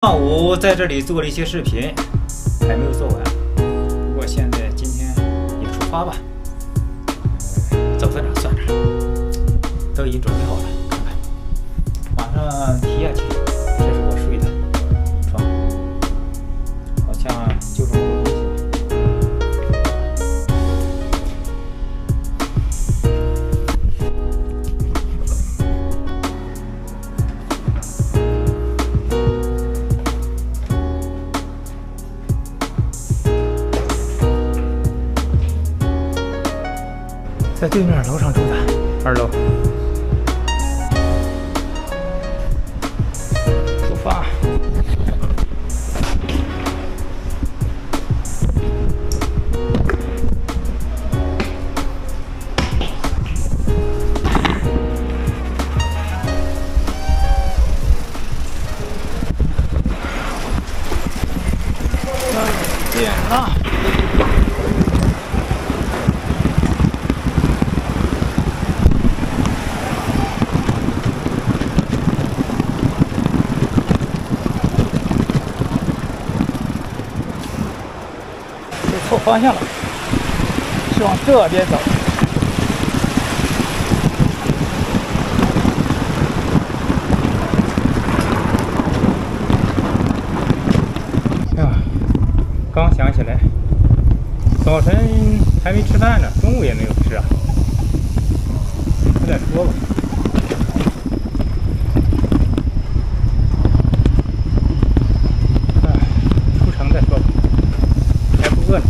上午在这里做了一些视频，还没有做完。不过现在今天也出发吧，走在哪算哪，都已经准备好了。看看，晚上提下去，这是我睡的床，好像就这么多东西吧。在对面楼上住的，2楼。出发。点了。错方向了，是往这边走。呀，刚想起来，早晨还没吃饭呢，中午也没有吃啊。再说吧。出城再说吧，还不饿呢。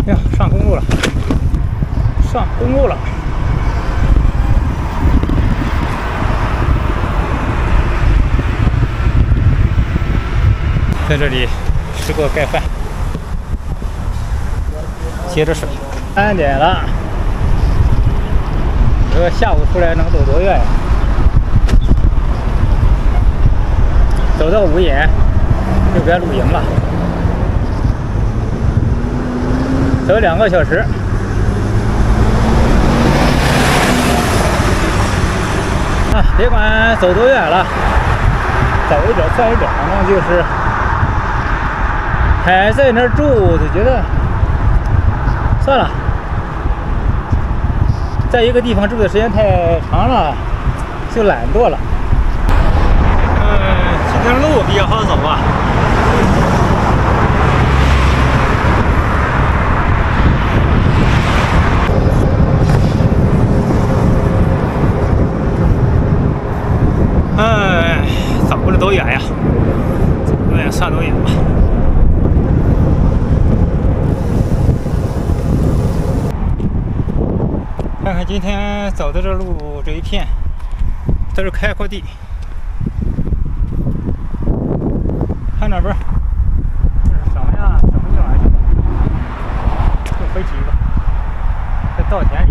呀，上公路了，上公路了。在这里吃个盖饭，接着睡。3点了，这下午出来能走多远呀？走到5眼就该露营了，走2个小时。啊，别管走多远了，走一点算一点，反正就是还在那儿住，就觉得算了，在一个地方住的时间太长了，就懒惰了。今天路比较好走啊。走不了多远呀，多远算多远吧。看看今天走的这路，这一片都是开阔地。看哪边？这是什么呀？什么地方去？又飞起一个，在稻田里。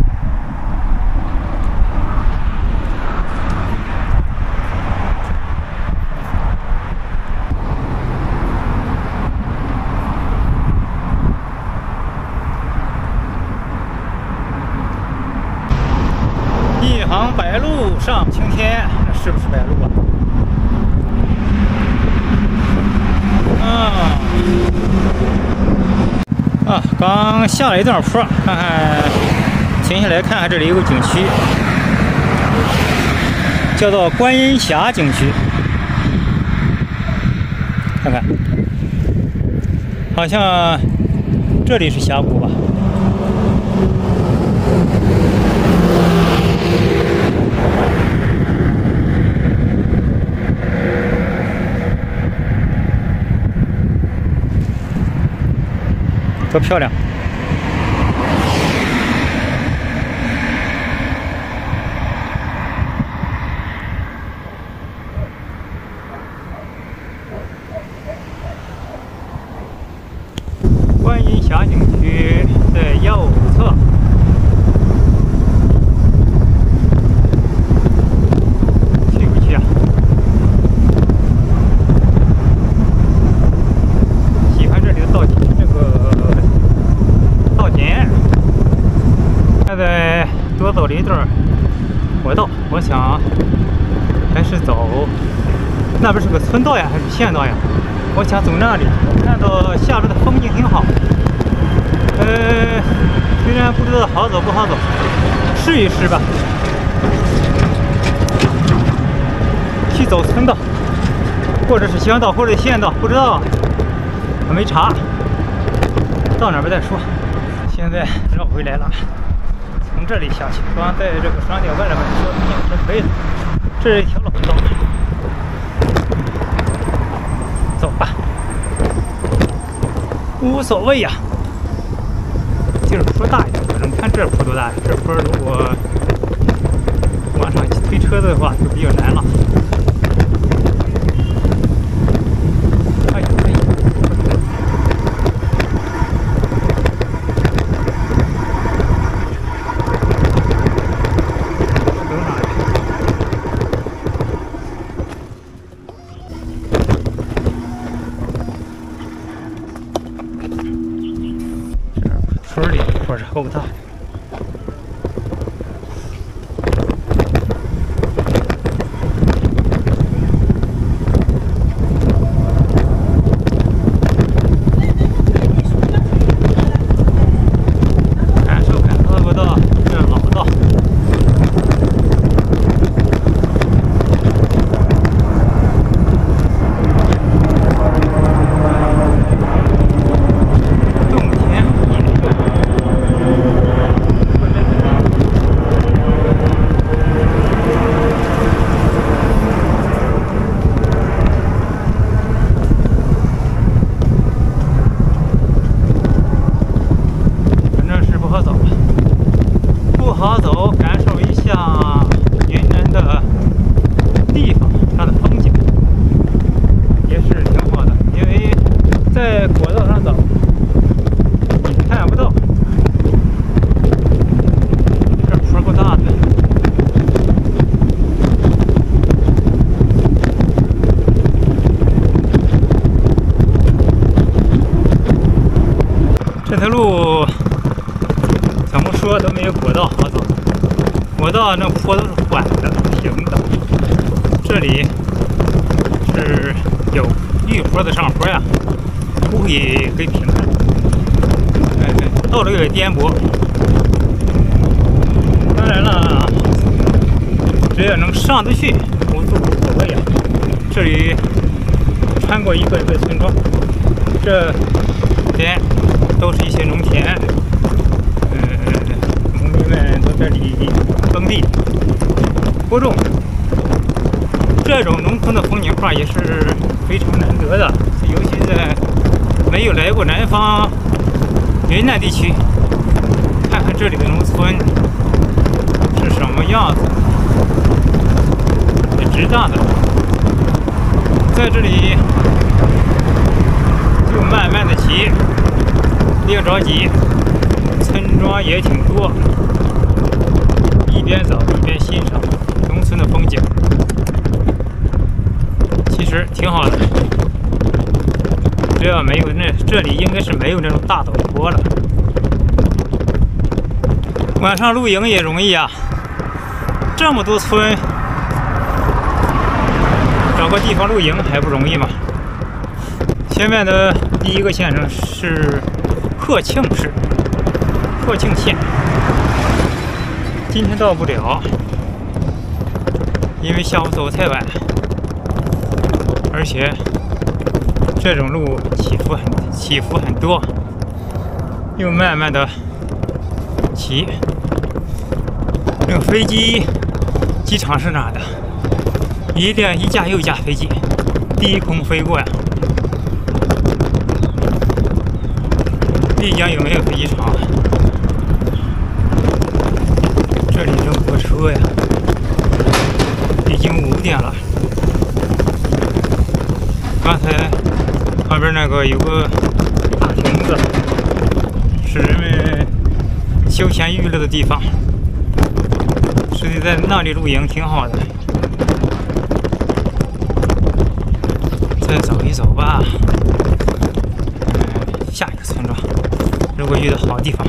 一行白鹭上青天，那是不是白鹭啊？刚下了一段坡，看看，停下来看看，这里有个景区，叫做观音峡景区。看看，好像这里是峡谷吧？多漂亮！观音峡景区在右侧。去不去啊？那边是个村道呀，还是县道呀？我想走那里。我看到下边的风景挺好。虽然不知道好走不好走，试一试吧。去走村道，或者是乡道，或者县道，不知道，我没查。到哪边再说。现在绕回来了，从这里下去。刚在这个双吊弯上面说也是可以的。这是一条老道，走吧，无所谓呀。就是坡大一点，反正看这坡多大呀？这坡如果往上推车子的话，就比较难了。哎呀，可以。村里坡是够大。感受不到这老道。好走，感受一下云南的地方，它的风景也是挺好的。因为在国道上走，你看不到，这坡够大的。这条路怎么说都没有国道好走，国道那坡都是缓的、平的，这里是有遇坡的上坡呀，不会给平的，道路有点颠簸。当然了，只要能上得去，无所谓啊。这里穿过一个村庄，这边都是一些农田。农民们都在这里耕地播种，这种农村的风景画也是非常难得的，尤其在没有来过南方云南地区，看看这里的农村是什么样子，也值当的。在这里就慢慢的骑，别着急。村庄也挺多，一边走一边欣赏农村的风景，其实挺好的。只要没有这里应该是没有那种大陡坡了。晚上露营也容易啊，这么多村，找个地方露营还不容易吗？前面的第一个县城是鹤庆市。鹤庆县，今天到不了，因为下午走太晚，而且这种路起伏很多，又慢慢的骑。那个飞机机场是哪的？一架又一架飞机低空飞过呀。丽江有没有飞机场？这里正过车呀，已经5点了。刚才旁边那个有个大亭子，是人们休闲娱乐的地方，所以在那里露营挺好的。再走一走吧，下一个村庄，如果遇到好地方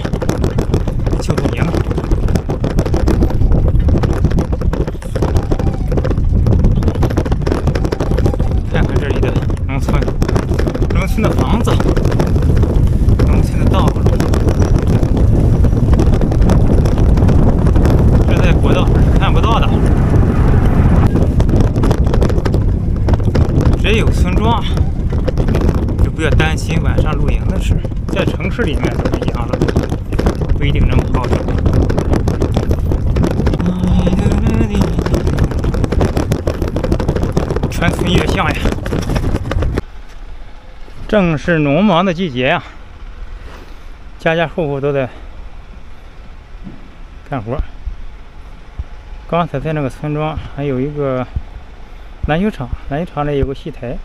就露营。村的房子，农村的道路。这在国道上是看不到的，只有村庄，就不要担心晚上露营的事。在城市里面都是一样的，不一定能跑走。川村月巷呀，正是农忙的季节呀，家家户户都在干活。刚才在那个村庄还有一个篮球场，篮球场里有个戏台。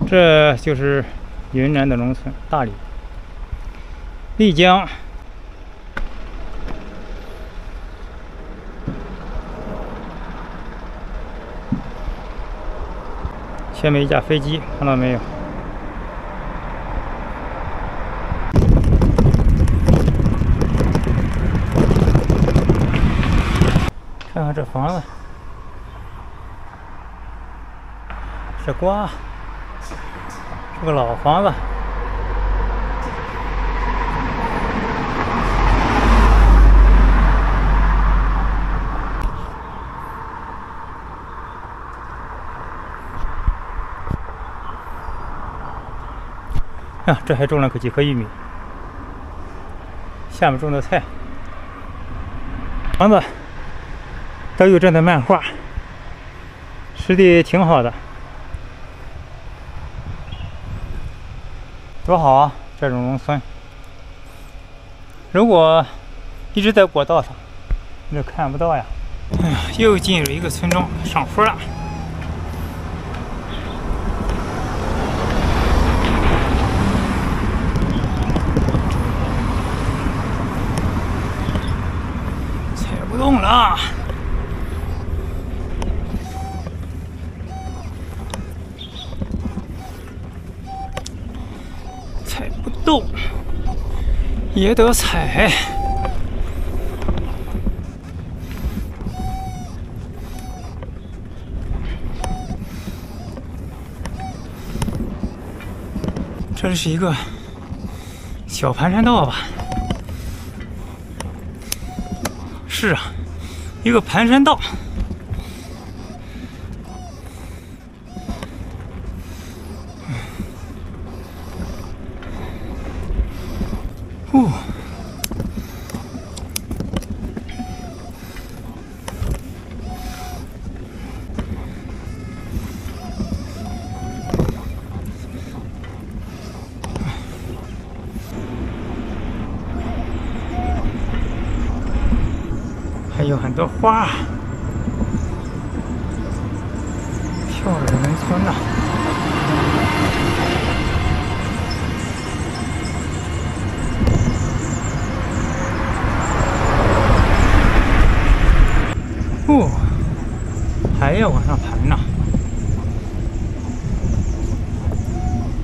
这就是云南的农村大理、丽江。前面一架飞机，看到没有？看看这房子，这瓜是个老房子。啊，这还种了几棵玉米，下面种的菜。房子都有这的漫画，实地挺好的，多好啊！这种农村，如果一直在国道上，你就看不到呀。哎呀，又进入一个村庄，上坡了。不动了，踩不动也得踩。这是一个小盘山道吧？是啊，一个盘山道。哦，还有很多花，漂亮的农村呐！哦，还要往上盘呢。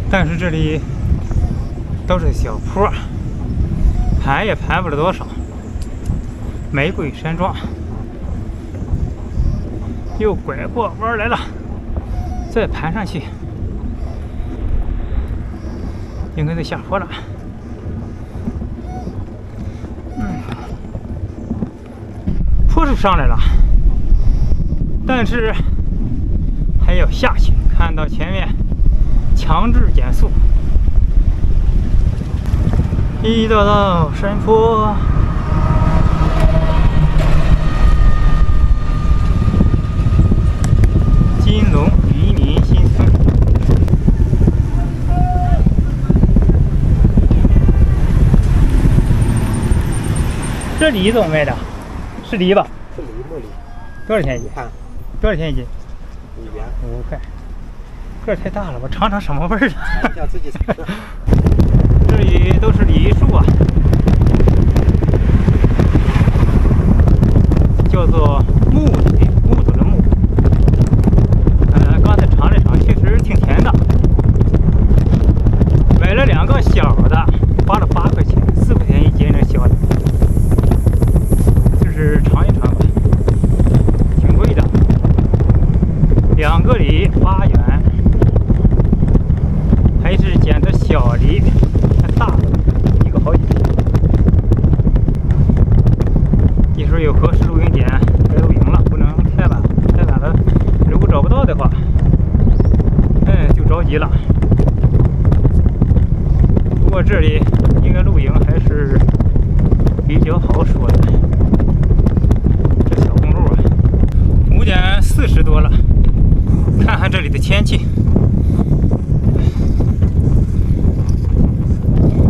但是这里都是小坡，盘也盘不了多少。玫瑰山庄又拐过弯来了，再盘上去，应该在下坡了。坡是上来了，但是还要下去。看到前面强制减速，一道道山坡。金龙渔民新村，这梨怎么卖的？是梨吧？是梨木梨。多少钱一斤？多少钱一斤？1元5块。个儿太大了，我尝尝什么味儿的。要自己尝试。这里都是梨树啊，叫做木梨，木头的木。刚才尝了尝，确实挺甜的。买了2个小的，花了8块钱，4块钱一斤，那小的。就是尝一尝吧，挺贵的，2多了。看看这里的天气，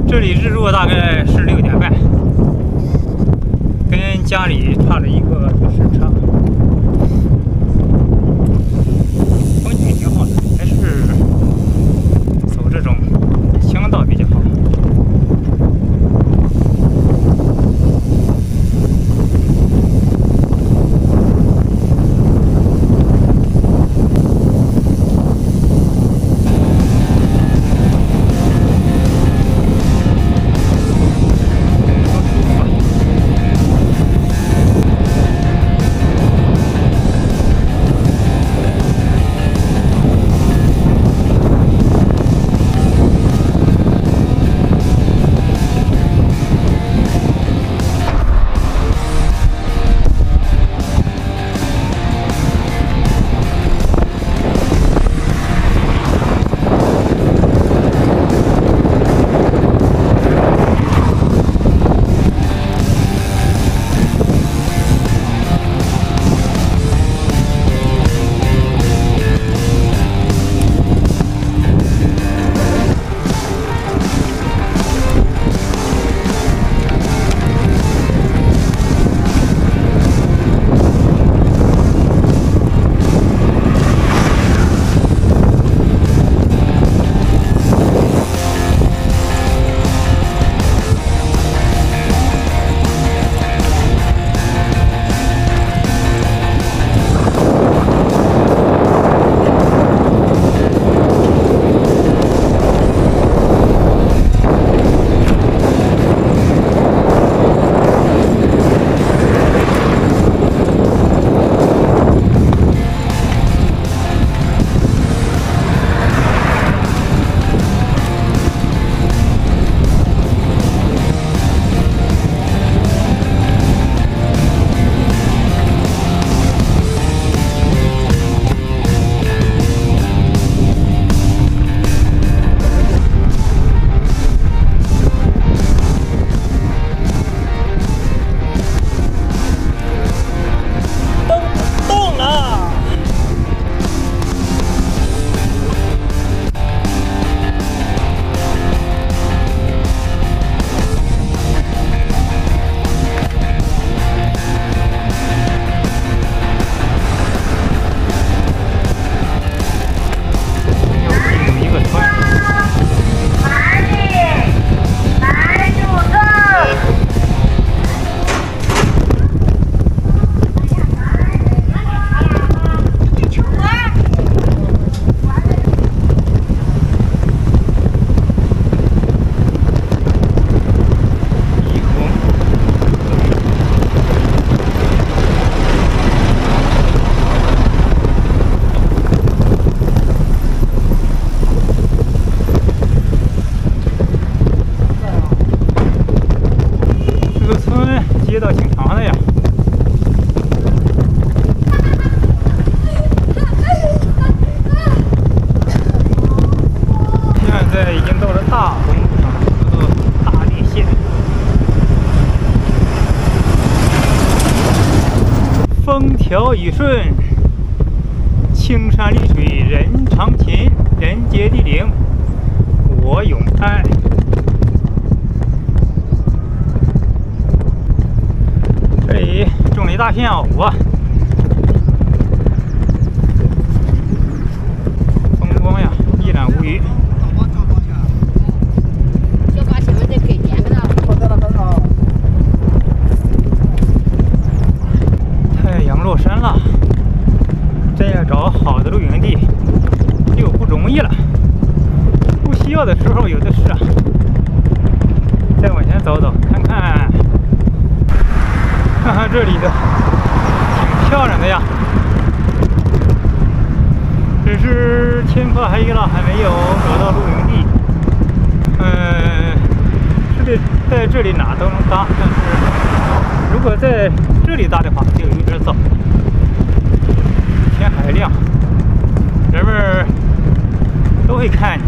这里日落大概是6点半，跟家里差了1个时差。风景挺好的，还是走这种乡道比较好。街道挺长的呀。现在已经到了大红大列县，风调雨顺，青山绿水人常勤，人杰地灵我永安。这里种了一大片藕啊，风光呀一览无余。就把前面这给连个了。太阳落山了，真要找好的露营地就不容易了。不需要的时候有的是啊。再往前走走，看看这里的，挺漂亮的呀。只是天快黑了，还没有找到露营地。是得在这里哪都能搭，但是如果在这里搭的话，就有点早。天还亮，人们都会看你。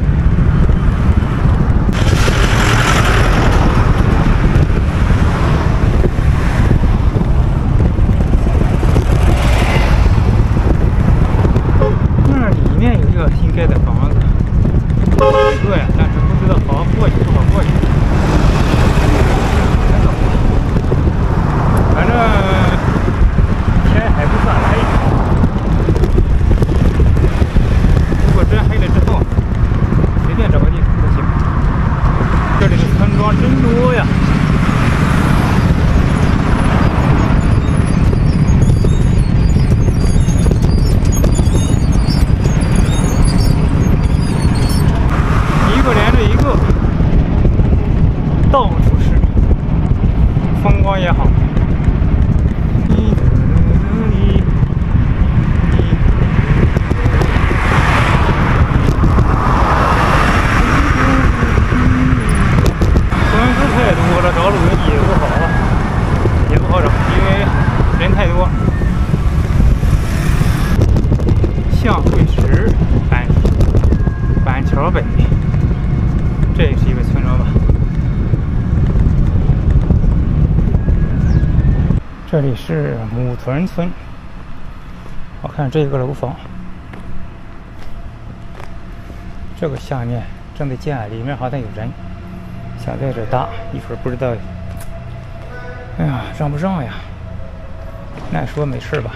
这里是母屯村。我看这个楼房，这个下面正在建，里面好像有人，想在这搭，一会儿不知道，哎呀，让不让呀？按说没事吧。